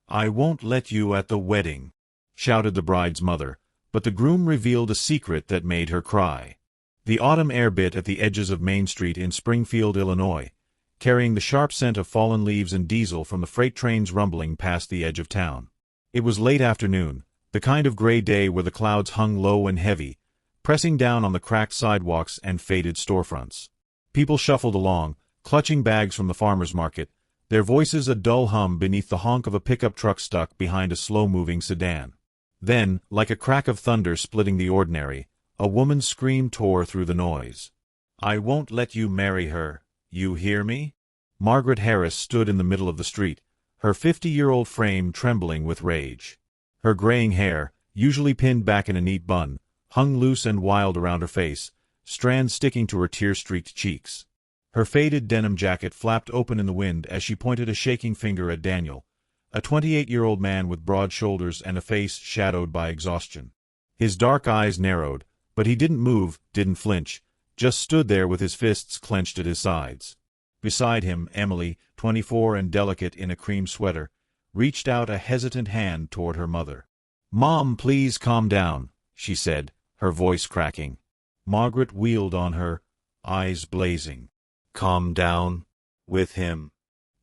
"I won't let you at the wedding," shouted the bride's mother, but the groom revealed a secret that made her cry. The autumn air bit at the edges of Main Street in Springfield, Illinois, carrying the sharp scent of fallen leaves and diesel from the freight trains rumbling past the edge of town. It was late afternoon, the kind of gray day where the clouds hung low and heavy, pressing down on the cracked sidewalks and faded storefronts. People shuffled along, clutching bags from the farmer's market, their voices a dull hum beneath the honk of a pickup truck stuck behind a slow-moving sedan. Then, like a crack of thunder splitting the ordinary, a woman's scream tore through the noise. "I won't let you marry her, you hear me?" Margaret Harris stood in the middle of the street, her 50-year-old frame trembling with rage. Her graying hair, usually pinned back in a neat bun, hung loose and wild around her face, strands sticking to her tear-streaked cheeks. Her faded denim jacket flapped open in the wind as she pointed a shaking finger at Daniel, a 28-year-old man with broad shoulders and a face shadowed by exhaustion. His dark eyes narrowed, but he didn't move, didn't flinch, just stood there with his fists clenched at his sides. Beside him, Emily, 24 and delicate in a cream sweater, reached out a hesitant hand toward her mother. "Mom, please calm down," she said, her voice cracking. Margaret wheeled on her, eyes blazing. "Calm down? With him?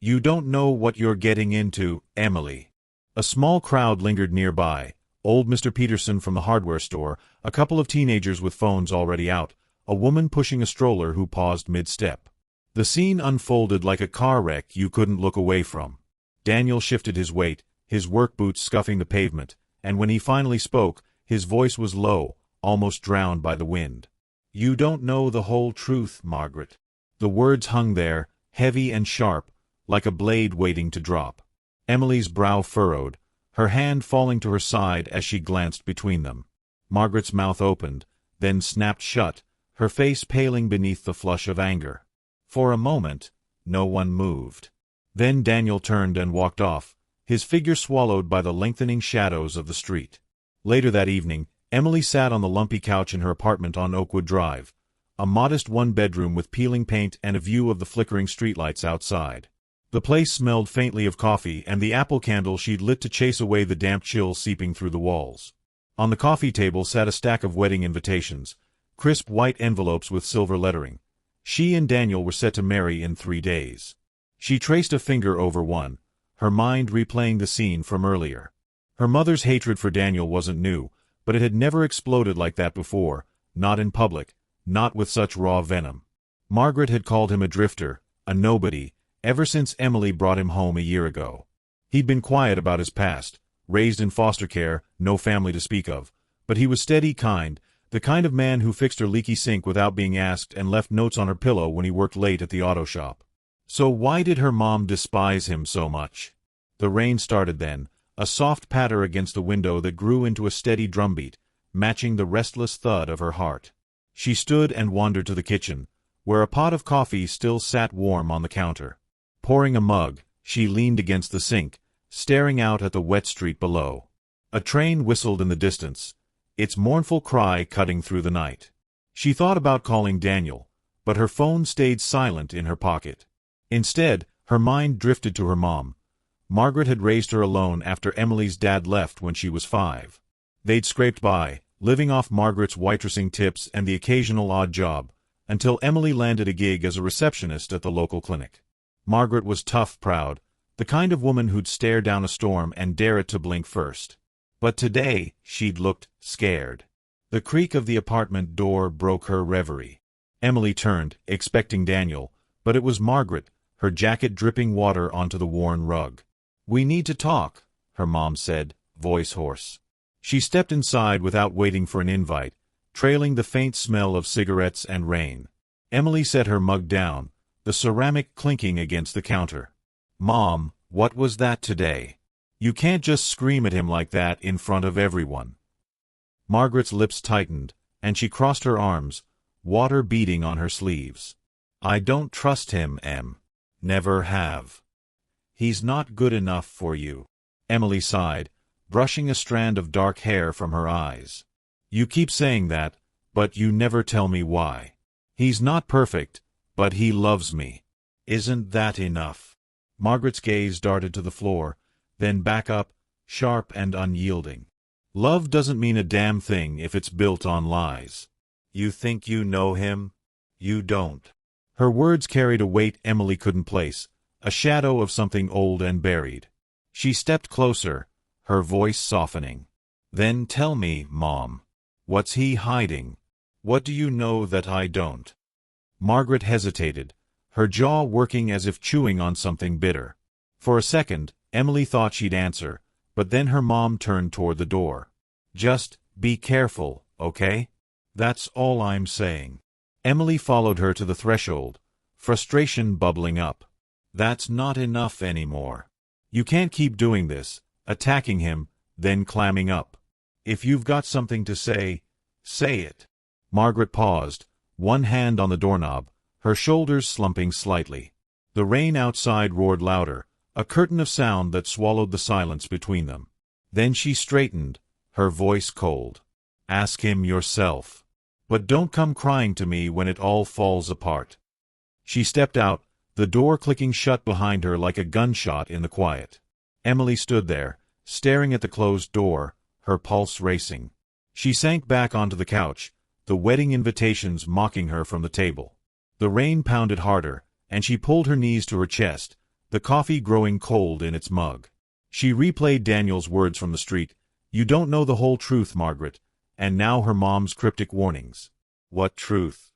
You don't know what you're getting into, Emily." A small crowd lingered nearby, old Mr. Peterson from the hardware store, a couple of teenagers with phones already out, a woman pushing a stroller who paused mid-step. The scene unfolded like a car wreck you couldn't look away from. Daniel shifted his weight, his work boots scuffing the pavement, and when he finally spoke, his voice was low, almost drowned by the wind. "You don't know the whole truth, Margaret." The words hung there, heavy and sharp, like a blade waiting to drop. Emily's brow furrowed, her hand falling to her side as she glanced between them. Margaret's mouth opened, then snapped shut, her face paling beneath the flush of anger. For a moment, no one moved. Then Daniel turned and walked off, his figure swallowed by the lengthening shadows of the street. Later that evening, Emily sat on the lumpy couch in her apartment on Oakwood Drive, a modest one-bedroom with peeling paint and a view of the flickering streetlights outside. The place smelled faintly of coffee and the apple candle she'd lit to chase away the damp chill seeping through the walls. On the coffee table sat a stack of wedding invitations, crisp white envelopes with silver lettering. She and Daniel were set to marry in 3 days. She traced a finger over one, her mind replaying the scene from earlier. Her mother's hatred for Daniel wasn't new, but it had never exploded like that before, not in public, not with such raw venom. Margaret had called him a drifter, a nobody, ever since Emily brought him home a year ago. He'd been quiet about his past, raised in foster care, no family to speak of, but he was steady, kind, the kind of man who fixed her leaky sink without being asked and left notes on her pillow when he worked late at the auto shop. So why did her mom despise him so much? The rain started then, a soft patter against the window that grew into a steady drumbeat, matching the restless thud of her heart. She stood and wandered to the kitchen, where a pot of coffee still sat warm on the counter. Pouring a mug, she leaned against the sink, staring out at the wet street below. A train whistled in the distance, its mournful cry cutting through the night. She thought about calling Daniel, but her phone stayed silent in her pocket. Instead, her mind drifted to her mom. Margaret had raised her alone after Emily's dad left when she was 5. They'd scraped by, living off Margaret's waitressing tips and the occasional odd job, until Emily landed a gig as a receptionist at the local clinic. Margaret was tough, proud, the kind of woman who'd stare down a storm and dare it to blink first. But today, she'd looked scared. The creak of the apartment door broke her reverie. Emily turned, expecting Daniel, but it was Margaret, her jacket dripping water onto the worn rug. "We need to talk," her mom said, voice hoarse. She stepped inside without waiting for an invite, trailing the faint smell of cigarettes and rain. Emily set her mug down, the ceramic clinking against the counter. "Mom, what was that today? You can't just scream at him like that in front of everyone." Margaret's lips tightened, and she crossed her arms, water beading on her sleeves. "I don't trust him, Em. Never have. He's not good enough for you." Emily sighed, brushing a strand of dark hair from her eyes. "You keep saying that, but you never tell me why. He's not perfect, but he loves me. Isn't that enough?" Margaret's gaze darted to the floor, then back up, sharp and unyielding. Love doesn't mean a damn thing if it's built on lies. You think you know him? You don't. Her words carried a weight Emily couldn't place, a shadow of something old and buried. She stepped closer, her voice softening. Then tell me, Mom. What's he hiding? What do you know that I don't? Margaret hesitated, her jaw working as if chewing on something bitter. For a second, Emily thought she'd answer, but then her mom turned toward the door. Just be careful, okay? That's all I'm saying. Emily followed her to the threshold, frustration bubbling up. That's not enough anymore. You can't keep doing this, attacking him, then clamming up. If you've got something to say, say it. Margaret paused, one hand on the doorknob, her shoulders slumping slightly. The rain outside roared louder, a curtain of sound that swallowed the silence between them. Then she straightened, her voice cold. Ask him yourself. But don't come crying to me when it all falls apart. She stepped out, the door clicking shut behind her like a gunshot in the quiet. Emily stood there, staring at the closed door, her pulse racing. She sank back onto the couch, the wedding invitations mocking her from the table. The rain pounded harder, and she pulled her knees to her chest, the coffee growing cold in its mug. She replayed Daniel's words from the street, "You don't know the whole truth, Margaret," and now her mom's cryptic warnings. What truth?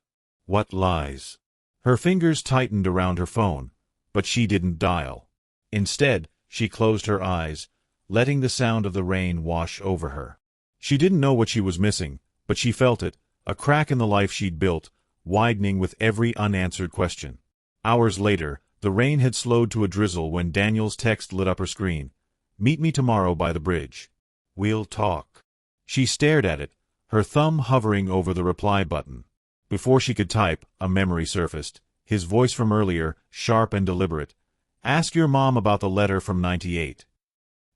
What lies? Her fingers tightened around her phone, but she didn't dial. Instead, she closed her eyes, letting the sound of the rain wash over her. She didn't know what she was missing, but she felt it, a crack in the life she'd built, widening with every unanswered question. Hours later, the rain had slowed to a drizzle when Daniel's text lit up her screen. "Meet me tomorrow by the bridge. We'll talk." She stared at it, her thumb hovering over the reply button. Before she could type, a memory surfaced, his voice from earlier, sharp and deliberate. "Ask your mom about the letter from 98.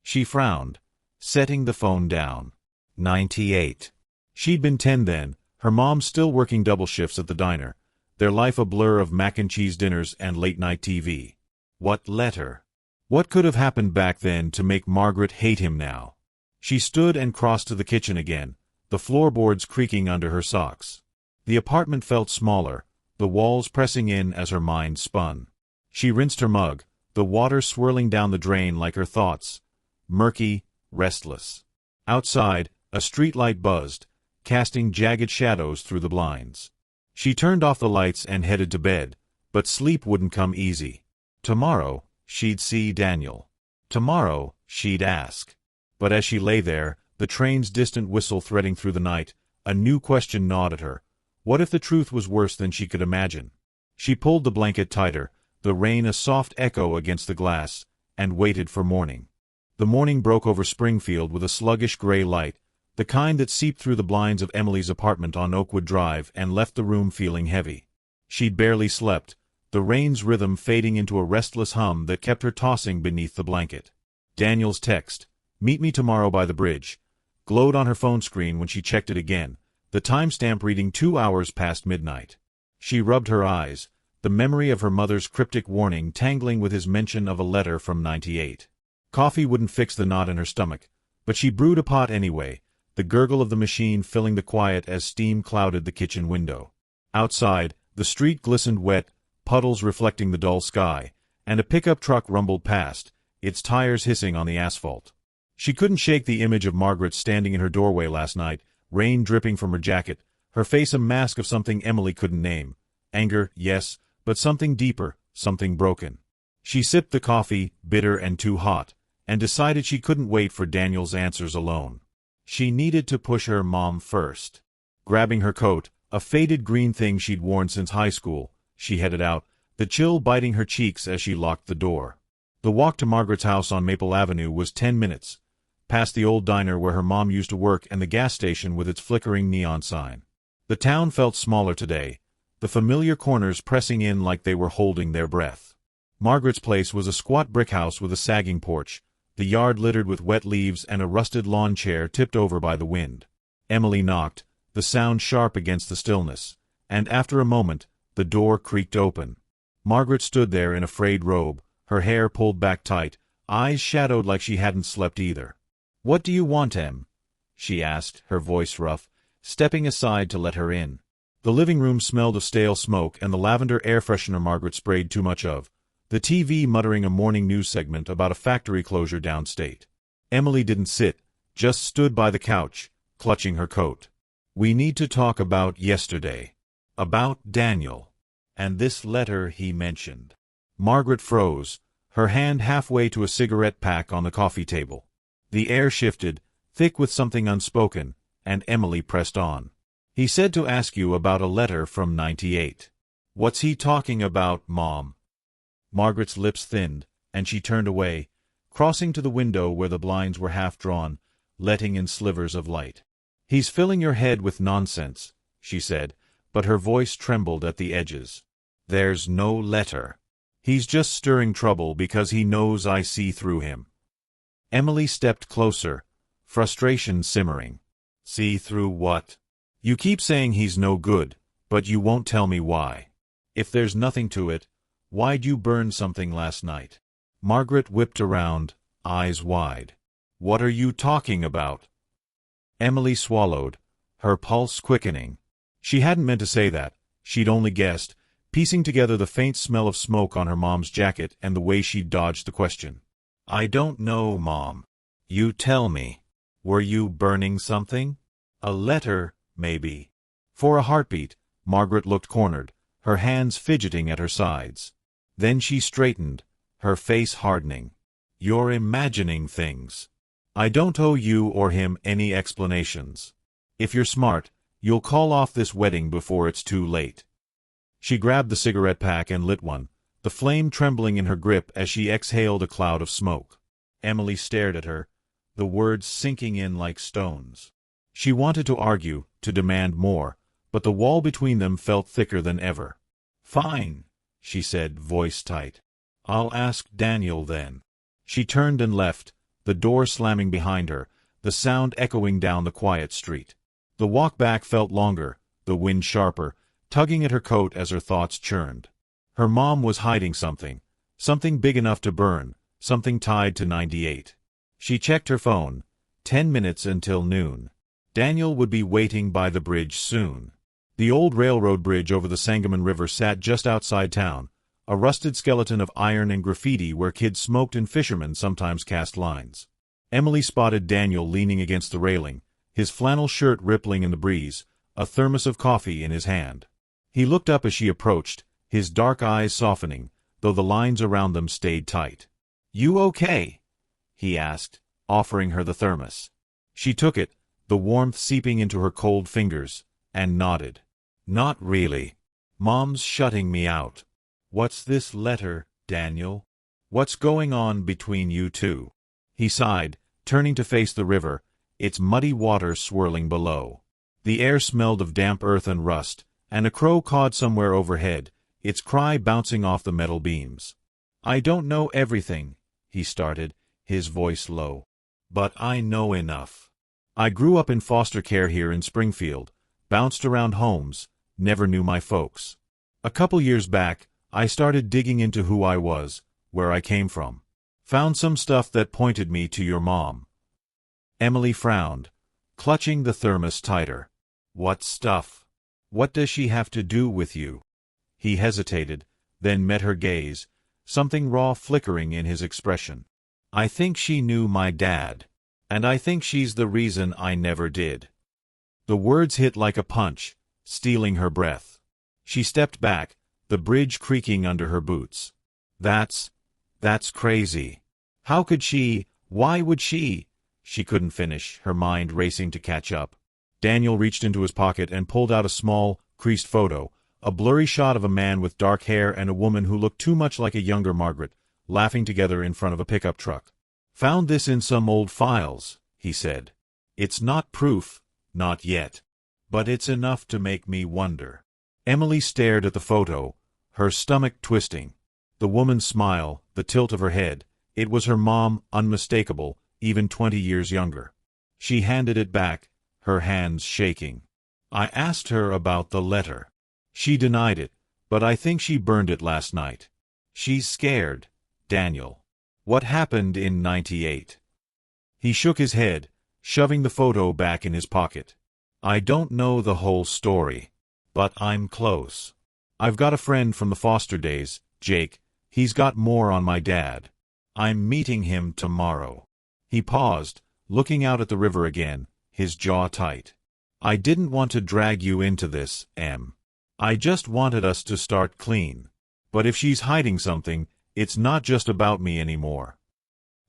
She frowned, setting the phone down. 98. She'd been 10 then, her mom still working double shifts at the diner, their life a blur of mac and cheese dinners and late-night TV. What letter? What could have happened back then to make Margaret hate him now? She stood and crossed to the kitchen again, the floorboards creaking under her socks. The apartment felt smaller, the walls pressing in as her mind spun. She rinsed her mug, the water swirling down the drain like her thoughts, murky, restless. Outside, a streetlight buzzed, casting jagged shadows through the blinds. She turned off the lights and headed to bed, but sleep wouldn't come easy. Tomorrow, she'd see Daniel. Tomorrow, she'd ask. But as she lay there, the train's distant whistle threading through the night, a new question gnawed at her. What if the truth was worse than she could imagine? She pulled the blanket tighter, the rain a soft echo against the glass, and waited for morning. The morning broke over Springfield with a sluggish gray light, the kind that seeped through the blinds of Emily's apartment on Oakwood Drive and left the room feeling heavy. She'd barely slept, the rain's rhythm fading into a restless hum that kept her tossing beneath the blanket. Daniel's text, "Meet me tomorrow by the bridge," glowed on her phone screen when she checked it again, the timestamp reading 2 hours past midnight. She rubbed her eyes, the memory of her mother's cryptic warning tangling with his mention of a letter from 98. Coffee wouldn't fix the knot in her stomach, but she brewed a pot anyway, the gurgle of the machine filling the quiet as steam clouded the kitchen window. Outside, the street glistened wet, puddles reflecting the dull sky, and a pickup truck rumbled past, its tires hissing on the asphalt. She couldn't shake the image of Margaret standing in her doorway last night, rain dripping from her jacket, her face a mask of something Emily couldn't name. Anger, yes, but something deeper, something broken. She sipped the coffee, bitter and too hot, and decided she couldn't wait for Daniel's answers alone. She needed to push her mom first. Grabbing her coat, a faded green thing she'd worn since high school, she headed out, the chill biting her cheeks as she locked the door. The walk to Margaret's house on Maple Avenue was 10 minutes, past the old diner where her mom used to work and the gas station with its flickering neon sign. The town felt smaller today, the familiar corners pressing in like they were holding their breath. Margaret's place was a squat brick house with a sagging porch, the yard littered with wet leaves and a rusted lawn chair tipped over by the wind. Emily knocked, the sound sharp against the stillness, and after a moment, the door creaked open. Margaret stood there in a frayed robe, her hair pulled back tight, eyes shadowed like she hadn't slept either. "What do you want, Em?" she asked, her voice rough, stepping aside to let her in. The living room smelled of stale smoke and the lavender air freshener Margaret sprayed too much of, the TV muttering a morning news segment about a factory closure downstate. Emily didn't sit, just stood by the couch, clutching her coat. "We need to talk about yesterday. About Daniel. And this letter he mentioned." Margaret froze, her hand halfway to a cigarette pack on the coffee table. The air shifted, thick with something unspoken, and Emily pressed on. "He said to ask you about a letter from '98. What's he talking about, Mom?" Margaret's lips thinned, and she turned away, crossing to the window where the blinds were half drawn, letting in slivers of light. "He's filling your head with nonsense," she said, but her voice trembled at the edges. "There's no letter. He's just stirring trouble because he knows I see through him." Emily stepped closer, frustration simmering. "See through what? You keep saying he's no good, but you won't tell me why. If there's nothing to it, why'd you burn something last night?" Margaret whipped around, eyes wide. "What are you talking about?" Emily swallowed, her pulse quickening. She hadn't meant to say that, she'd only guessed, piecing together the faint smell of smoke on her mom's jacket and the way she'd dodged the question. "I don't know, Mom. You tell me. Were you burning something? A letter, maybe?" For a heartbeat, Margaret looked cornered, her hands fidgeting at her sides. Then she straightened, her face hardening. "You're imagining things. I don't owe you or him any explanations. If you're smart, you'll call off this wedding before it's too late." She grabbed the cigarette pack and lit one, the flame trembling in her grip as she exhaled a cloud of smoke. Emily stared at her, the words sinking in like stones. She wanted to argue, to demand more, but the wall between them felt thicker than ever. "Fine," she said, voice tight. "I'll ask Daniel then." She turned and left, the door slamming behind her, the sound echoing down the quiet street. The walk back felt longer, the wind sharper, tugging at her coat as her thoughts churned. Her mom was hiding something, something big enough to burn, something tied to '98. She checked her phone. 10 minutes until noon. Daniel would be waiting by the bridge soon. The old railroad bridge over the Sangamon River sat just outside town, a rusted skeleton of iron and graffiti where kids smoked and fishermen sometimes cast lines. Emily spotted Daniel leaning against the railing, his flannel shirt rippling in the breeze, a thermos of coffee in his hand. He looked up as she approached, his dark eyes softening, though the lines around them stayed tight. "You okay?" he asked, offering her the thermos. She took it, the warmth seeping into her cold fingers, and nodded. "Not really. Mom's shutting me out." "What's this letter, Daniel? What's going on between you two?" He sighed, turning to face the river, its muddy water swirling below. The air smelled of damp earth and rust, and a crow cawed somewhere overhead, its cry bouncing off the metal beams. "I don't know everything," he started, his voice low. "But I know enough. I grew up in foster care here in Springfield, bounced around homes, never knew my folks. A couple years back, I started digging into who I was, where I came from. Found some stuff that pointed me to your mom." Emily frowned, clutching the thermos tighter. "What stuff? What does she have to do with you?" He hesitated, then met her gaze, something raw flickering in his expression. "I think she knew my dad, and I think she's the reason I never did." The words hit like a punch, stealing her breath. She stepped back, the bridge creaking under her boots. That's crazy. How could she, why would she?" She couldn't finish, her mind racing to catch up. Daniel reached into his pocket and pulled out a small, creased photo, a blurry shot of a man with dark hair and a woman who looked too much like a younger Margaret, laughing together in front of a pickup truck. "Found this in some old files," he said. "It's not proof, not yet. But it's enough to make me wonder." Emily stared at the photo, her stomach twisting. The woman's smile, the tilt of her head, it was her mom, unmistakable, even 20 years younger. She handed it back, her hands shaking. "I asked her about the letter. She denied it, but I think she burned it last night. She's scared, Daniel." What happened in '98? He shook his head, shoving the photo back in his pocket. I don't know the whole story, but I'm close. I've got a friend from the Foster days, Jake. He's got more on my dad. I'm meeting him tomorrow. He paused, looking out at the river again, his jaw tight. I didn't want to drag you into this, Em. I just wanted us to start clean. But if she's hiding something, it's not just about me anymore.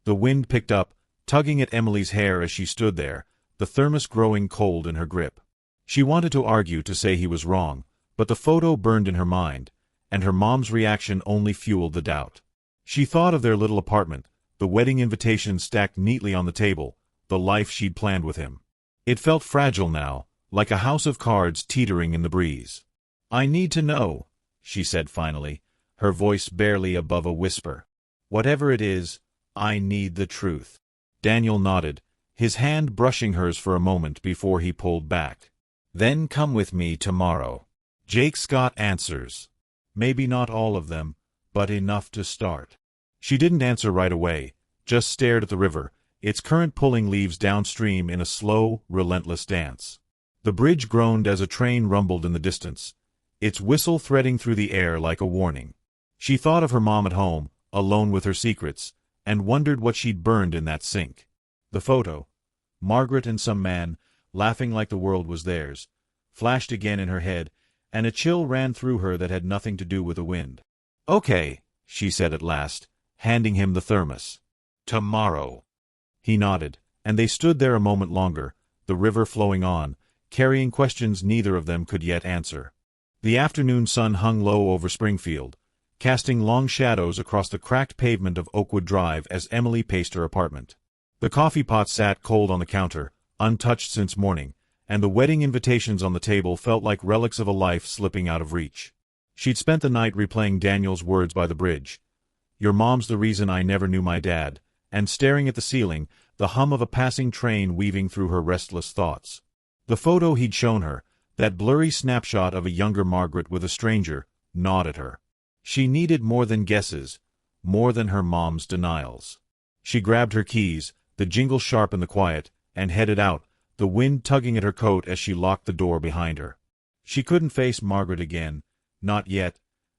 The wind picked up, tugging at Emily's hair as she stood there, the thermos growing cold in her grip. She wanted to argue to say he was wrong, but the photo burned in her mind, and her mom's reaction only fueled the doubt. She thought of their little apartment, the wedding invitations stacked neatly on the table, the life she'd planned with him. It felt fragile now, like a house of cards teetering in the breeze. I need to know, she said finally, her voice barely above a whisper. Whatever it is, I need the truth. Daniel nodded, his hand brushing hers for a moment before he pulled back. Then come with me tomorrow. Jake's got answers. Maybe not all of them, but enough to start. She didn't answer right away, just stared at the river, its current pulling leaves downstream in a slow, relentless dance. The bridge groaned as a train rumbled in the distance, its whistle threading through the air like a warning. She thought of her mom at home, alone with her secrets, and wondered what she'd burned in that sink. The photo, Margaret and some man, laughing like the world was theirs, flashed again in her head, and a chill ran through her that had nothing to do with the wind. Okay, she said at last, handing him the thermos. Tomorrow. He nodded, and they stood there a moment longer, the river flowing on, carrying questions neither of them could yet answer. The afternoon sun hung low over Springfield, casting long shadows across the cracked pavement of Oakwood Drive as Emily paced her apartment. The coffee pot sat cold on the counter, untouched since morning, and the wedding invitations on the table felt like relics of a life slipping out of reach. She'd spent the night replaying Daniel's words by the bridge. Your mom's the reason I never knew my dad, and staring at the ceiling, the hum of a passing train weaving through her restless thoughts. The photo he'd shown her, that blurry snapshot of a younger Margaret with a stranger, gnawed at her. She needed more than guesses, more than her mom's denials. She grabbed her keys, the jingle sharp in the quiet, and headed out, the wind tugging at her coat as she locked the door behind her. She couldn't face Margaret again, not yet,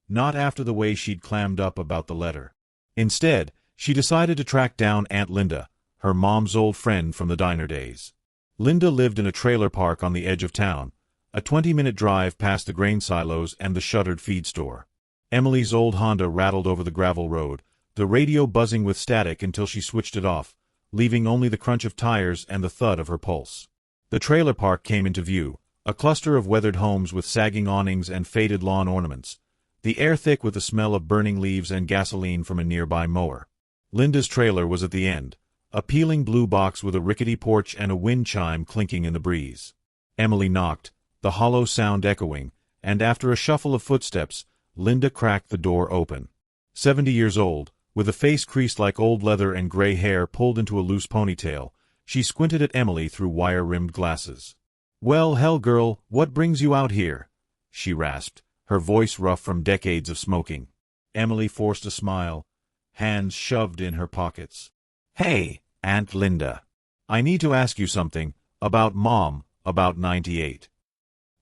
not after the way she'd clammed up about the letter. Instead, she decided to track down Aunt Linda, her mom's old friend from the diner days. Linda lived in a trailer park on the edge of town, a 20-minute drive past the grain silos and the shuttered feed store. Emily's old Honda rattled over the gravel road, the radio buzzing with static until she switched it off, leaving only the crunch of tires and the thud of her pulse. The trailer park came into view, a cluster of weathered homes with sagging awnings and faded lawn ornaments, the air thick with the smell of burning leaves and gasoline from a nearby mower. Linda's trailer was at the end, a peeling blue box with a rickety porch and a wind chime clinking in the breeze. Emily knocked, the hollow sound echoing, and after a shuffle of footsteps, Linda cracked the door open. 70 years old, with a face creased like old leather and gray hair pulled into a loose ponytail, she squinted at Emily through wire-rimmed glasses. "Well, hell, girl, what brings you out here?" she rasped, her voice rough from decades of smoking. Emily forced a smile, hands shoved in her pockets. "Hey, Aunt Linda. I need to ask you something, about Mom, about '98.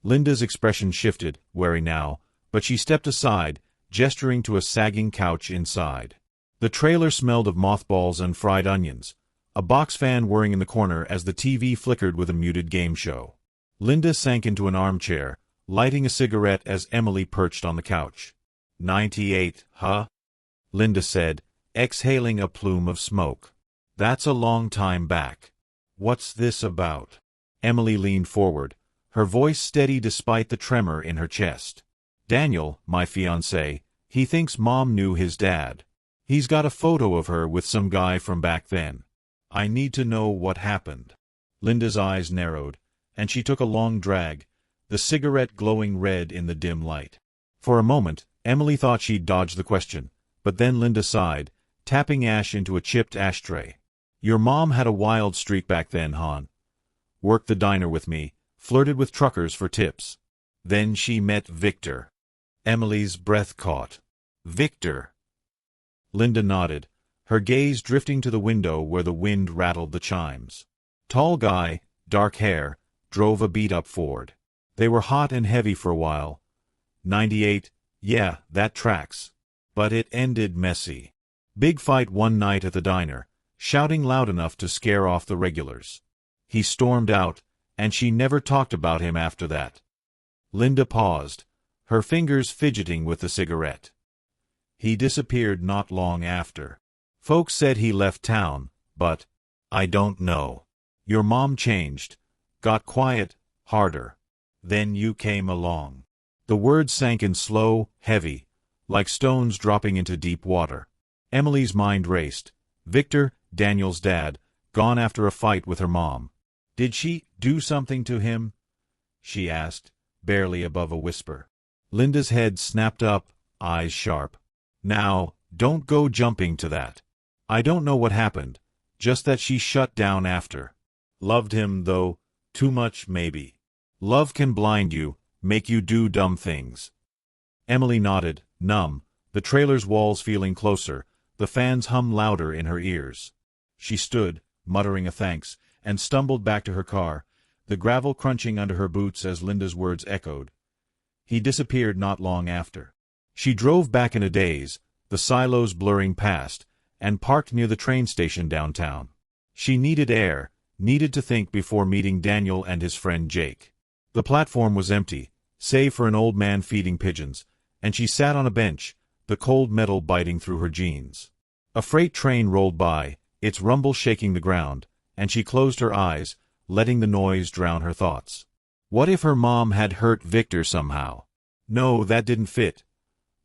Linda's expression shifted, wary now, but she stepped aside, gesturing to a sagging couch inside. The trailer smelled of mothballs and fried onions, a box fan whirring in the corner as the TV flickered with a muted game show. Linda sank into an armchair, lighting a cigarette as Emily perched on the couch. '98, huh?" Linda said, exhaling a plume of smoke. "That's a long time back. What's this about?" Emily leaned forward, her voice steady despite the tremor in her chest. "Daniel, my fiancé, he thinks Mom knew his dad. He's got a photo of her with some guy from back then. I need to know what happened." Linda's eyes narrowed, and she took a long drag, the cigarette glowing red in the dim light. For a moment, Emily thought she'd dodged the question, but then Linda sighed, tapping ash into a chipped ashtray. "Your mom had a wild streak back then, hon. Worked the diner with me, flirted with truckers for tips. Then she met Victor." Emily's breath caught. "Victor?" Linda nodded, her gaze drifting to the window where the wind rattled the chimes. Tall guy, dark hair, drove a beat-up Ford. They were hot and heavy for a while. 98, yeah, that tracks. But it ended messy. Big fight one night at the diner, shouting loud enough to scare off the regulars. He stormed out, and she never talked about him after that. Linda paused, her fingers fidgeting with the cigarette. He disappeared not long after. Folks said he left town, but I don't know. Your mom changed, got quiet, harder. Then you came along. The words sank in slow, heavy, like stones dropping into deep water. Emily's mind raced. Victor, Daniel's dad, gone after a fight with her mom. Did she do something to him? She asked, barely above a whisper. Linda's head snapped up, eyes sharp. Now, don't go jumping to that. I don't know what happened, just that she shut down after. Loved him, though, too much maybe. Love can blind you, make you do dumb things. Emily nodded, numb, the trailer's walls feeling closer, the fans hum louder in her ears. She stood, muttering a thanks, and stumbled back to her car, the gravel crunching under her boots as Linda's words echoed. He disappeared not long after. She drove back in a daze, the silos blurring past, and parked near the train station downtown. She needed air, needed to think before meeting Daniel and his friend Jake. The platform was empty, save for an old man feeding pigeons, and she sat on a bench, the cold metal biting through her jeans. A freight train rolled by, its rumble shaking the ground, and she closed her eyes, letting the noise drown her thoughts. What if her mom had hurt Victor somehow? No, that didn't fit.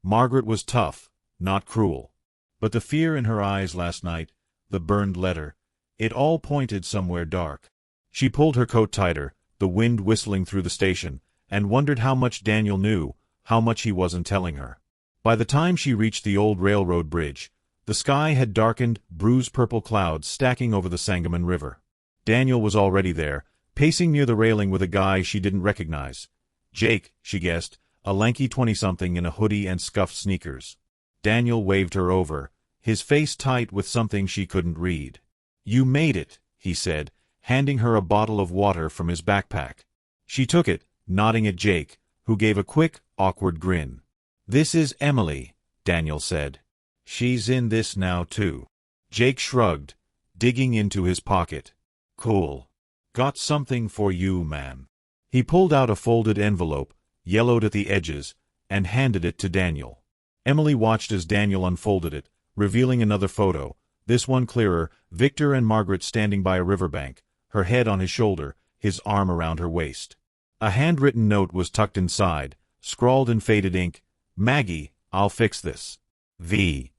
Margaret was tough, not cruel. But the fear in her eyes last night, the burned letter, it all pointed somewhere dark. She pulled her coat tighter, the wind whistling through the station, and wondered how much Daniel knew, how much he wasn't telling her. By the time she reached the old railroad bridge, the sky had darkened, bruised purple clouds stacking over the Sangamon River. Daniel was already there, pacing near the railing with a guy she didn't recognize. Jake, she guessed, a lanky 20-something in a hoodie and scuffed sneakers. Daniel waved her over, his face tight with something she couldn't read. "You made it," he said, handing her a bottle of water from his backpack. She took it, nodding at Jake, who gave a quick, awkward grin. "This is Emily," Daniel said. "She's in this now, too." Jake shrugged, digging into his pocket. "Cool. Got something for you, man." He pulled out a folded envelope, yellowed at the edges, and handed it to Daniel. Emily watched as Daniel unfolded it, revealing another photo, this one clearer, Victor and Margaret standing by a riverbank, her head on his shoulder, his arm around her waist. A handwritten note was tucked inside, scrawled in faded ink, "Maggie, I'll fix this. V."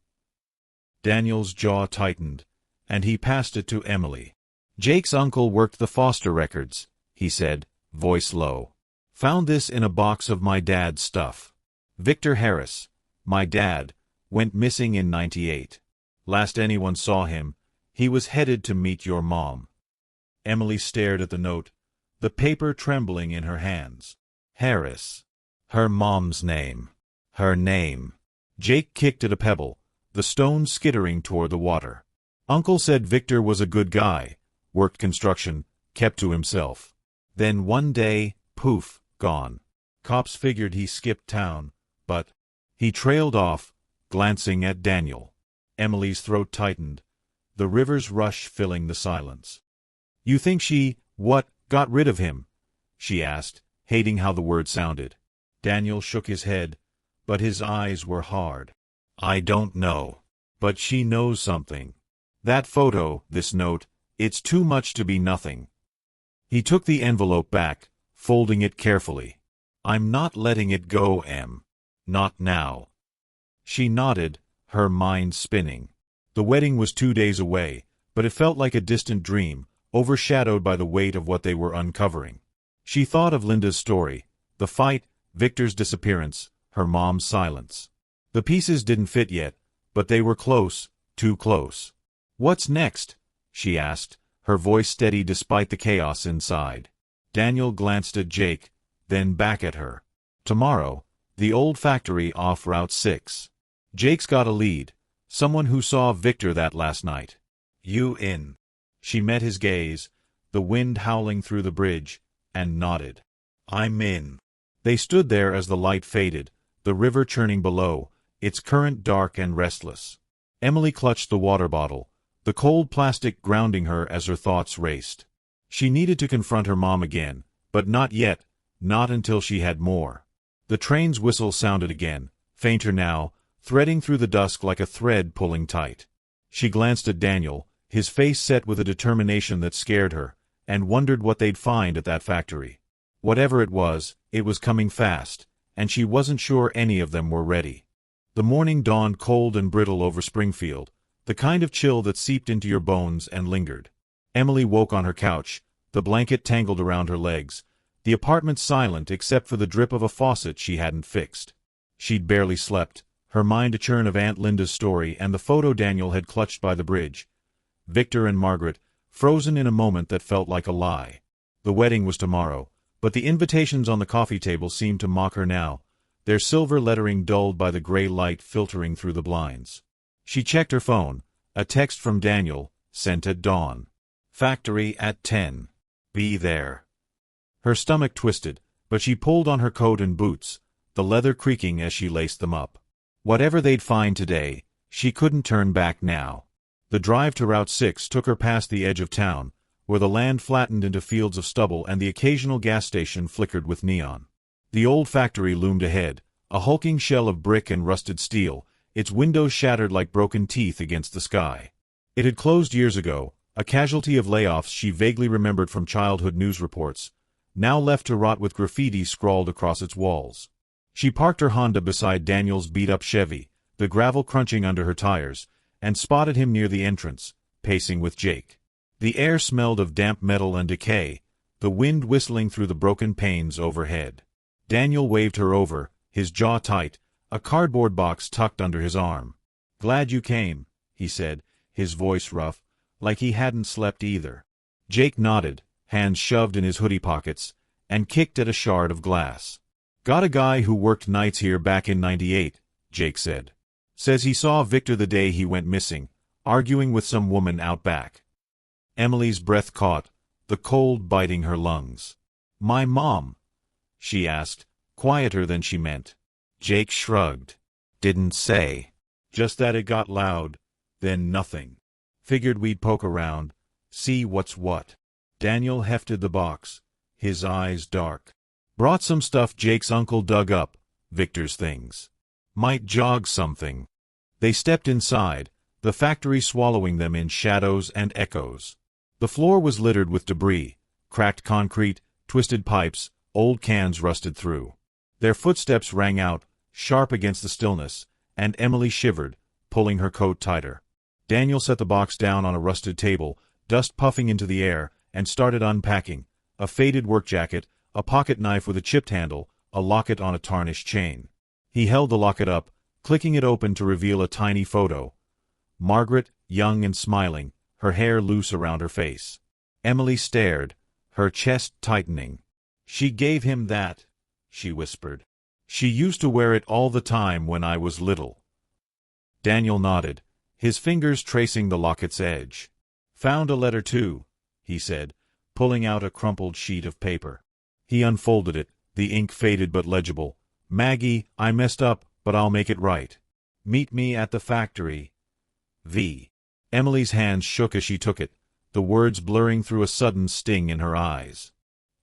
Daniel's jaw tightened, and he passed it to Emily. "Jake's uncle worked the Foster records," he said, voice low. "Found this in a box of my dad's stuff. Victor Harris, my dad, went missing in '98. Last anyone saw him, he was headed to meet your mom." Emily stared at the note, the paper trembling in her hands. Harris. Her mom's name. Her name. Jake kicked at a pebble, the stone skittering toward the water. "Uncle said Victor was a good guy, worked construction, kept to himself. Then one day, poof, gone. Cops figured he skipped town, but—" He trailed off, glancing at Daniel. Emily's throat tightened, the river's rush filling the silence. "You think she, got rid of him?" she asked, hating how the word sounded. Daniel shook his head, but his eyes were hard. "I don't know. But she knows something. That photo, this note, it's too much to be nothing." He took the envelope back, folding it carefully. "I'm not letting it go, Em. Not now." She nodded, her mind spinning. The wedding was 2 days away, but it felt like a distant dream, overshadowed by the weight of what they were uncovering. She thought of Linda's story, the fight, Victor's disappearance, her mom's silence. The pieces didn't fit yet, but they were close, too close. "What's next?" she asked, her voice steady despite the chaos inside. Daniel glanced at Jake, then back at her. "Tomorrow, the old factory off Route 6. Jake's got a lead, Someone who saw Victor that last night. You in? She met his gaze, the wind howling through the bridge, and nodded. I'm in. They stood there as the light faded, the river churning below, its current dark and restless. Emily clutched the water bottle, the cold plastic grounding her as her thoughts raced. She needed to confront her mom again, but not yet, not until she had more. The train's whistle sounded again, fainter now, threading through the dusk like a thread pulling tight. She glanced at Daniel, his face set with a determination that scared her, and wondered what they'd find at that factory. Whatever it was coming fast, and she wasn't sure any of them were ready. The morning dawned cold and brittle over Springfield, the kind of chill that seeped into your bones and lingered. Emily woke on her couch, the blanket tangled around her legs, the apartment silent except for the drip of a faucet she hadn't fixed. She'd barely slept, her mind a churn of Aunt Linda's story and the photo Daniel had clutched by the bridge. Victor and Margaret, frozen in a moment that felt like a lie. The wedding was tomorrow, but the invitations on the coffee table seemed to mock her now, their silver lettering dulled by the gray light filtering through the blinds. She checked her phone, a text from Daniel, sent at dawn. Factory at 10. Be there. Her stomach twisted, but she pulled on her coat and boots, the leather creaking as she laced them up. Whatever they'd find today, she couldn't turn back now. The drive to Route 6 took her past the edge of town, where the land flattened into fields of stubble and the occasional gas station flickered with neon. The old factory loomed ahead, a hulking shell of brick and rusted steel, its windows shattered like broken teeth against the sky. It had closed years ago, a casualty of layoffs she vaguely remembered from childhood news reports, now left to rot with graffiti scrawled across its walls. She parked her Honda beside Daniel's beat-up Chevy, the gravel crunching under her tires, and spotted him near the entrance, pacing with Jake. The air smelled of damp metal and decay, the wind whistling through the broken panes overhead. Daniel waved her over, his jaw tight, a cardboard box tucked under his arm. Glad you came, he said, his voice rough, like he hadn't slept either. Jake nodded, hands shoved in his hoodie pockets, and kicked at a shard of glass. Got a guy who worked nights here back in '98, Jake said. Says he saw Victor the day he went missing, arguing with some woman out back. Emily's breath caught, the cold biting her lungs. My mom? She asked, quieter than she meant. Jake shrugged. Didn't say. Just that it got loud, then nothing. Figured we'd poke around, see what's what. Daniel hefted the box, his eyes dark. Brought some stuff Jake's uncle dug up, Victor's things. Might jog something. They stepped inside, the factory swallowing them in shadows and echoes. The floor was littered with debris, cracked concrete, twisted pipes, old cans rusted through. Their footsteps rang out, sharp against the stillness, and Emily shivered, pulling her coat tighter. Daniel set the box down on a rusted table, dust puffing into the air, and started unpacking, a faded work jacket, a pocket knife with a chipped handle, a locket on a tarnished chain. He held the locket up, clicking it open to reveal a tiny photo. Margaret, young and smiling, her hair loose around her face. Emily stared, her chest tightening. She gave him that, she whispered. She used to wear it all the time when I was little. Daniel nodded, his fingers tracing the locket's edge. Found a letter too, he said, pulling out a crumpled sheet of paper. He unfolded it, the ink faded but legible. Maggie, I messed up, but I'll make it right. Meet me at the factory. V. Emily's hands shook as she took it, the words blurring through a sudden sting in her eyes.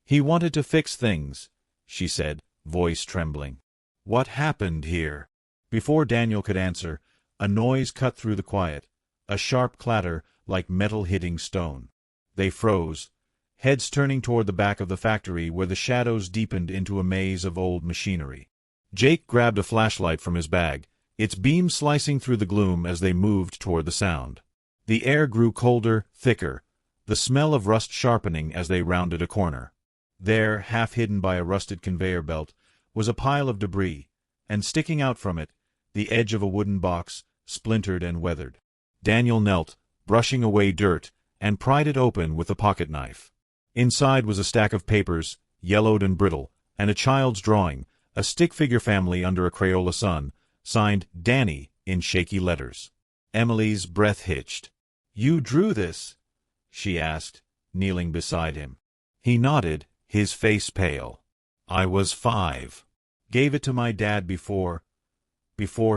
He wanted to fix things, she said, voice trembling. What happened here? Before Daniel could answer, a noise cut through the quiet, a sharp clatter like metal hitting stone. They froze, heads turning toward the back of the factory where the shadows deepened into a maze of old machinery. Jake grabbed a flashlight from his bag, its beam slicing through the gloom as they moved toward the sound. The air grew colder, thicker, the smell of rust sharpening as they rounded a corner. There, half hidden by a rusted conveyor belt, was a pile of debris, and sticking out from it, the edge of a wooden box, splintered and weathered. Daniel knelt, brushing away dirt, and pried it open with a pocket knife. Inside was a stack of papers, yellowed and brittle, and a child's drawing, a stick figure family under a Crayola sun, signed Danny in shaky letters. Emily's breath hitched. "You drew this?" she asked, kneeling beside him. He nodded, his face pale. "I was 5. Gave it to my dad before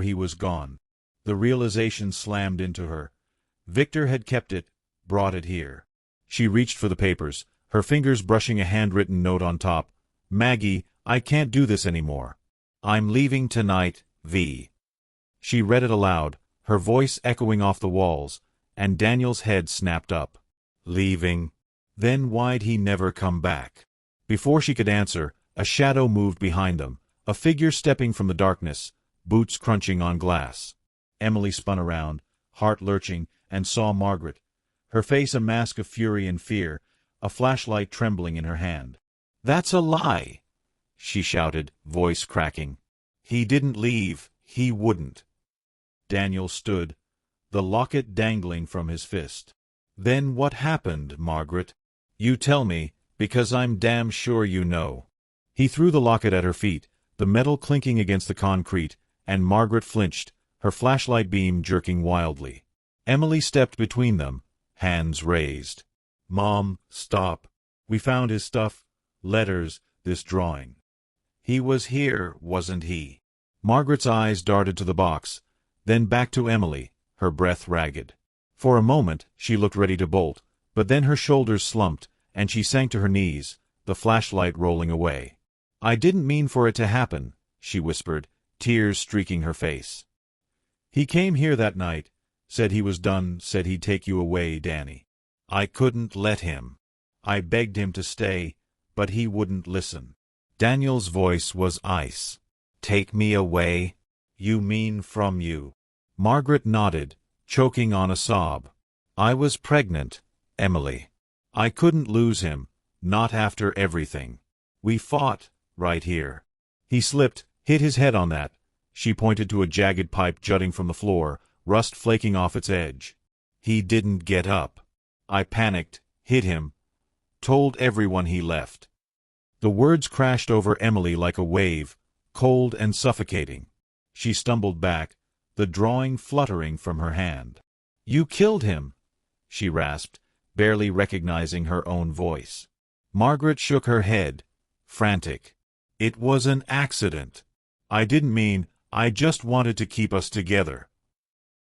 he was gone." The realization slammed into her. Victor had kept it, brought it here. She reached for the papers, her fingers brushing a handwritten note on top. "Maggie, I can't do this anymore. I'm leaving tonight, V." She read it aloud, her voice echoing off the walls, and Daniel's head snapped up. Leaving? Then why'd he never come back? Before she could answer, a shadow moved behind them, a figure stepping from the darkness, boots crunching on glass. Emily spun around, heart lurching, and saw Margaret, her face a mask of fury and fear, a flashlight trembling in her hand. "That's a lie!" she shouted, voice cracking. "He didn't leave, he wouldn't." Daniel stood, the locket dangling from his fist. "Then what happened, Margaret? You tell me, because I'm damn sure you know." He threw the locket at her feet, the metal clinking against the concrete, and Margaret flinched, her flashlight beam jerking wildly. Emily stepped between them, hands raised. "Mom, stop. We found his stuff, letters, this drawing. He was here, wasn't he?" Margaret's eyes darted to the box, then back to Emily, her breath ragged. For a moment, she looked ready to bolt, but then her shoulders slumped, and she sank to her knees, the flashlight rolling away. "I didn't mean for it to happen," she whispered, tears streaking her face. "He came here that night, said he was done, said he'd take you away, Danny. I couldn't let him. I begged him to stay, but he wouldn't listen." Daniel's voice was ice. "Take me away? You mean from you?" Margaret nodded, choking on a sob. "I was pregnant, Emily. I couldn't lose him, not after everything. We fought, right here." He slipped, hit his head on that. She pointed to a jagged pipe jutting from the floor, rust flaking off its edge. "He didn't get up. I panicked, hit him, told everyone he left." The words crashed over Emily like a wave, cold and suffocating. She stumbled back, the drawing fluttering from her hand. "You killed him," she rasped, barely recognizing her own voice. Margaret shook her head, frantic. "It was an accident. I didn't mean, I just wanted to keep us together."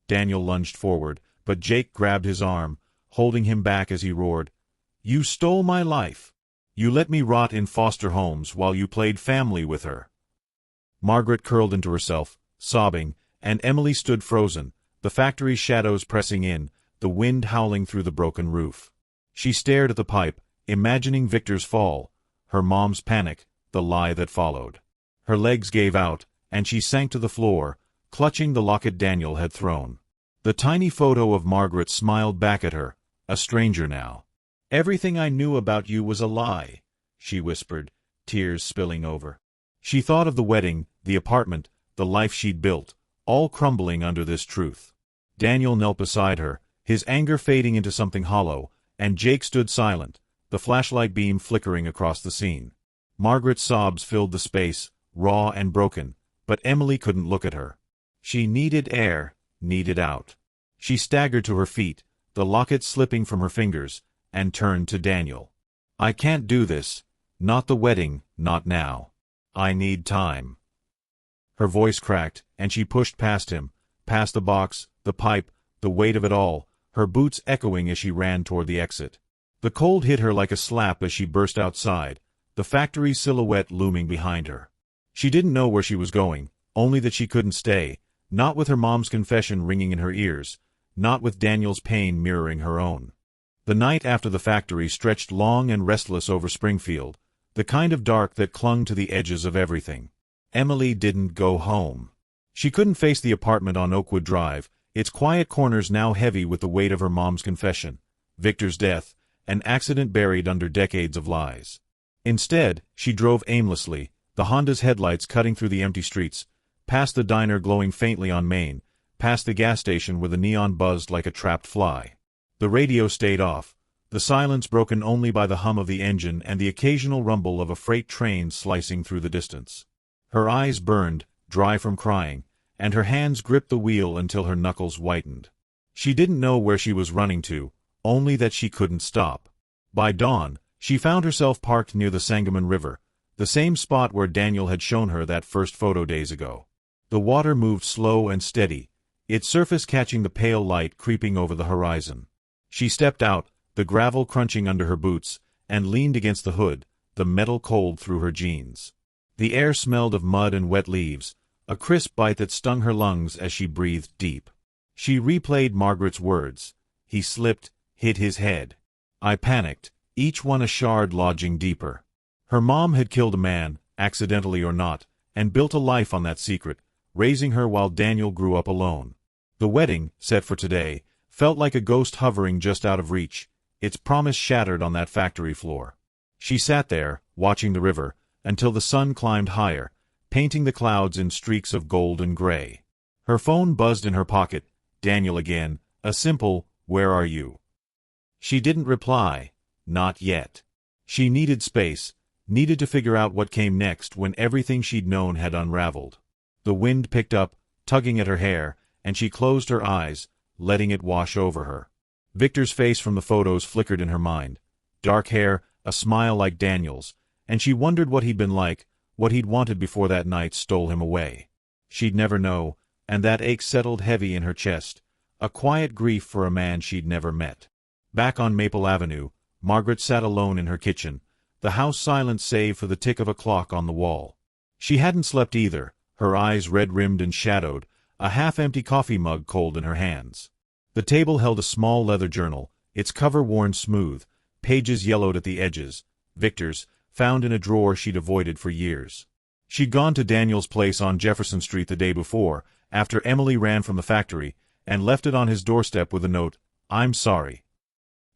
Daniel lunged forward, but Jake grabbed his arm, holding him back as he roared, "You stole my life. You let me rot in foster homes while you played family with her." Margaret curled into herself, sobbing, and Emily stood frozen, the factory's shadows pressing in, the wind howling through the broken roof. She stared at the pipe, imagining Victor's fall, her mom's panic, the lie that followed. Her legs gave out, and she sank to the floor, clutching the locket Daniel had thrown. The tiny photo of Margaret smiled back at her, a stranger now. "Everything I knew about you was a lie," she whispered, tears spilling over. She thought of the wedding, the apartment, the life she'd built, all crumbling under this truth. Daniel knelt beside her, his anger fading into something hollow, and Jake stood silent, the flashlight beam flickering across the scene. Margaret's sobs filled the space, raw and broken, but Emily couldn't look at her. She needed air, needed out. She staggered to her feet, the locket slipping from her fingers, and turned to Daniel. "I can't do this. Not the wedding, not now. I need time." Her voice cracked, and she pushed past him, past the box, the pipe, the weight of it all, her boots echoing as she ran toward the exit. The cold hit her like a slap as she burst outside, the factory's silhouette looming behind her. She didn't know where she was going, only that she couldn't stay, not with her mom's confession ringing in her ears, not with Daniel's pain mirroring her own. The night after the factory stretched long and restless over Springfield, the kind of dark that clung to the edges of everything. Emily didn't go home. She couldn't face the apartment on Oakwood Drive, its quiet corners now heavy with the weight of her mom's confession, Victor's death, an accident buried under decades of lies. Instead, she drove aimlessly, the Honda's headlights cutting through the empty streets, past the diner glowing faintly on Main, past the gas station where the neon buzzed like a trapped fly. The radio stayed off, the silence broken only by the hum of the engine and the occasional rumble of a freight train slicing through the distance. Her eyes burned, dry from crying, and her hands gripped the wheel until her knuckles whitened. She didn't know where she was running to, only that she couldn't stop. By dawn, she found herself parked near the Sangamon River, the same spot where Daniel had shown her that first photo days ago. The water moved slow and steady, its surface catching the pale light creeping over the horizon. She stepped out, the gravel crunching under her boots, and leaned against the hood, the metal cold through her jeans. The air smelled of mud and wet leaves, a crisp bite that stung her lungs as she breathed deep. She replayed Margaret's words. He slipped, hit his head. I panicked, each one a shard lodging deeper. Her mom had killed a man, accidentally or not, and built a life on that secret, raising her while Daniel grew up alone. The wedding, set for today, felt like a ghost hovering just out of reach, its promise shattered on that factory floor. She sat there, watching the river, until the sun climbed higher, painting the clouds in streaks of gold and gray. Her phone buzzed in her pocket, Daniel again, a simple, "Where are you?" She didn't reply. Not yet. She needed space, needed to figure out what came next when everything she'd known had unraveled. The wind picked up, tugging at her hair, and she closed her eyes, letting it wash over her. Victor's face from the photos flickered in her mind. Dark hair, a smile like Daniel's, and she wondered what he'd been like, what he'd wanted before that night stole him away. She'd never know, and that ache settled heavy in her chest, a quiet grief for a man she'd never met. Back on Maple Avenue, Margaret sat alone in her kitchen, the house silent save for the tick of a clock on the wall. She hadn't slept either, her eyes red-rimmed and shadowed, a half-empty coffee mug cold in her hands. The table held a small leather journal, its cover worn smooth, pages yellowed at the edges, Victor's, found in a drawer she'd avoided for years. She'd gone to Daniel's place on Jefferson Street the day before, after Emily ran from the factory, and left it on his doorstep with a note, "I'm sorry."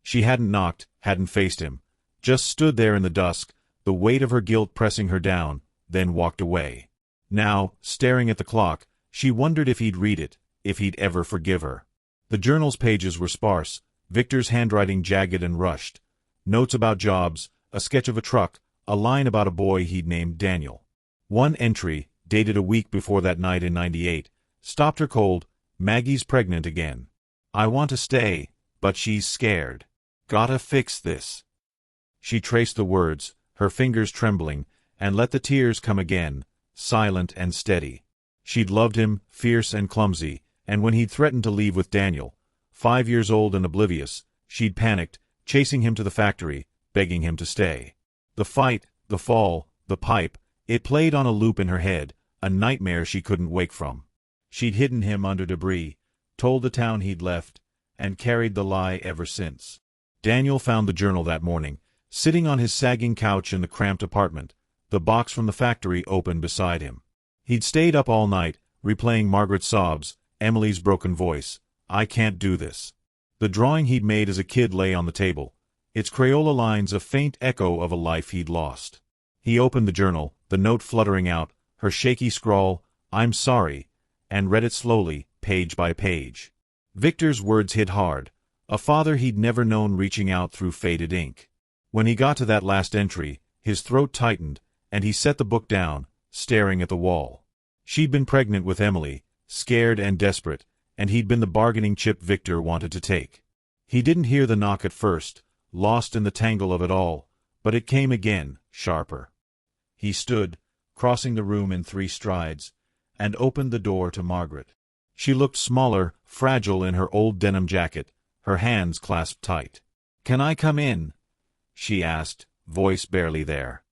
She hadn't knocked, hadn't faced him, just stood there in the dusk, the weight of her guilt pressing her down, then walked away. Now, staring at the clock, she wondered if he'd read it, if he'd ever forgive her. The journal's pages were sparse, Victor's handwriting jagged and rushed. Notes about jobs, a sketch of a truck, a line about a boy he'd named Daniel. One entry, dated a week before that night in '98, stopped her cold. "Maggie's pregnant again. I want to stay, but she's scared. Gotta fix this." She traced the words, her fingers trembling, and let the tears come again, silent and steady. She'd loved him, fierce and clumsy, and when he'd threatened to leave with Daniel, 5 years old and oblivious, she'd panicked, chasing him to the factory, begging him to stay. The fight, the fall, the pipe, it played on a loop in her head, a nightmare she couldn't wake from. She'd hidden him under debris, told the town he'd left, and carried the lie ever since. Daniel found the journal that morning, sitting on his sagging couch in the cramped apartment, the box from the factory open beside him. He'd stayed up all night, replaying Margaret's sobs, Emily's broken voice, "I can't do this." The drawing he'd made as a kid lay on the table, its Crayola lines a faint echo of a life he'd lost. He opened the journal, the note fluttering out, her shaky scrawl, "I'm sorry," and read it slowly, page by page. Victor's words hit hard, a father he'd never known reaching out through faded ink. When he got to that last entry, his throat tightened, and he set the book down, staring at the wall. She'd been pregnant with Emily, scared and desperate, and he'd been the bargaining chip Victor wanted to take. He didn't hear the knock at first, lost in the tangle of it all, but it came again, sharper. He stood, crossing the room in 3 strides, and opened the door to Margaret. She looked smaller, fragile in her old denim jacket, her hands clasped tight. "Can I come in?" she asked, voice barely there.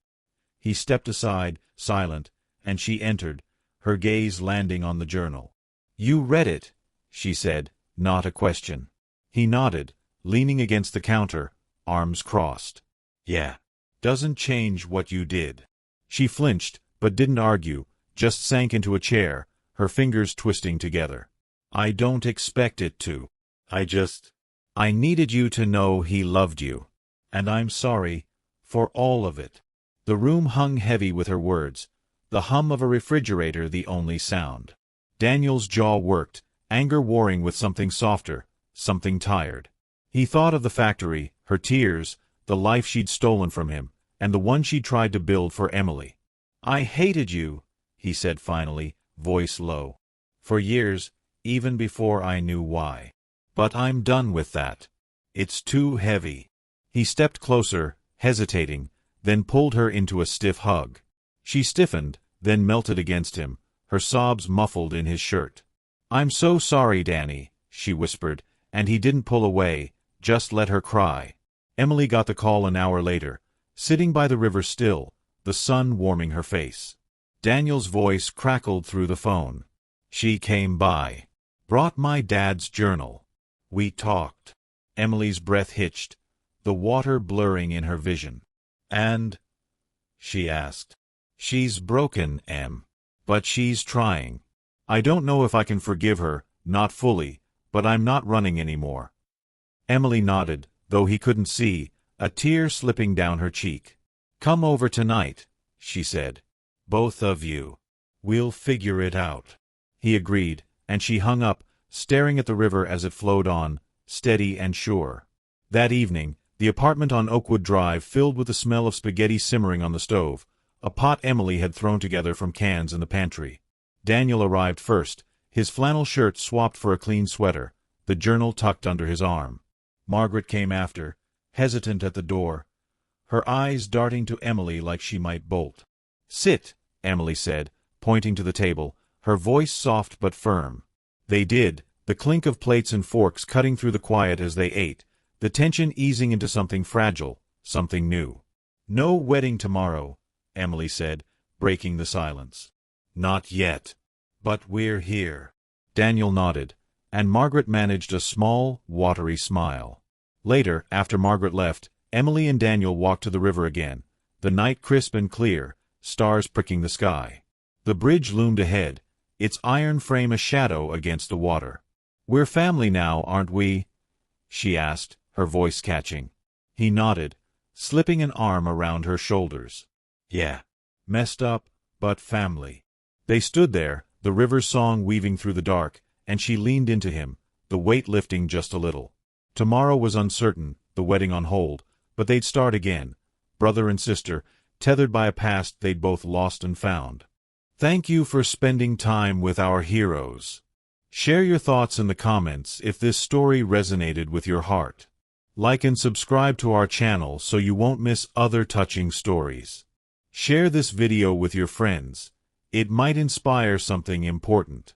He stepped aside, silent, and she entered, her gaze landing on the journal. "You read it," she said, not a question. He nodded, leaning against the counter, arms crossed. "Yeah. Doesn't change what you did." She flinched, but didn't argue, just sank into a chair, her fingers twisting together. "I don't expect it to. I needed you to know he loved you. And I'm sorry, for all of it." The room hung heavy with her words, the hum of a refrigerator the only sound. Daniel's jaw worked, anger warring with something softer, something tired. He thought of the factory, her tears, the life she'd stolen from him, and the one she'd tried to build for Emily. "I hated you," he said finally, voice low. "For years, even before I knew why." But I'm done with that. It's too heavy. He stepped closer, hesitating, then pulled her into a stiff hug. She stiffened, then melted against him, her sobs muffled in his shirt. "I'm so sorry, Danny," she whispered, and he didn't pull away, just let her cry. Emily got the call an hour later, sitting by the river still, the sun warming her face. Daniel's voice crackled through the phone. "She came by. Brought my dad's journal. We talked." Emily's breath hitched, the water blurring in her vision. "And?" she asked. "She's broken, Em. But she's trying. I don't know if I can forgive her, not fully, but I'm not running anymore." Emily nodded, though he couldn't see, a tear slipping down her cheek. "Come over tonight," she said. "Both of you. We'll figure it out." He agreed, and she hung up, staring at the river as it flowed on, steady and sure. That evening, the apartment on Oakwood Drive filled with the smell of spaghetti simmering on the stove, a pot Emily had thrown together from cans in the pantry. Daniel arrived first, his flannel shirt swapped for a clean sweater, the journal tucked under his arm. Margaret came after, hesitant at the door, her eyes darting to Emily like she might bolt. "Sit," Emily said, pointing to the table, her voice soft but firm. They did, the clink of plates and forks cutting through the quiet as they ate, the tension easing into something fragile, something new. "No wedding tomorrow," Emily said, breaking the silence. "Not yet. But we're here." Daniel nodded, and Margaret managed a small, watery smile. Later, after Margaret left, Emily and Daniel walked to the river again, the night crisp and clear, stars pricking the sky. The bridge loomed ahead, its iron frame a shadow against the water. "We're family now, aren't we?" she asked, her voice catching. He nodded, slipping an arm around her shoulders. "Yeah. Messed up, but family." They stood there, the river's song weaving through the dark, and she leaned into him, the weight lifting just a little. Tomorrow was uncertain, the wedding on hold, but they'd start again, brother and sister, tethered by a past they'd both lost and found. Thank you for spending time with our heroes. Share your thoughts in the comments if this story resonated with your heart. Like and subscribe to our channel so you won't miss other touching stories. Share this video with your friends. It might inspire something important.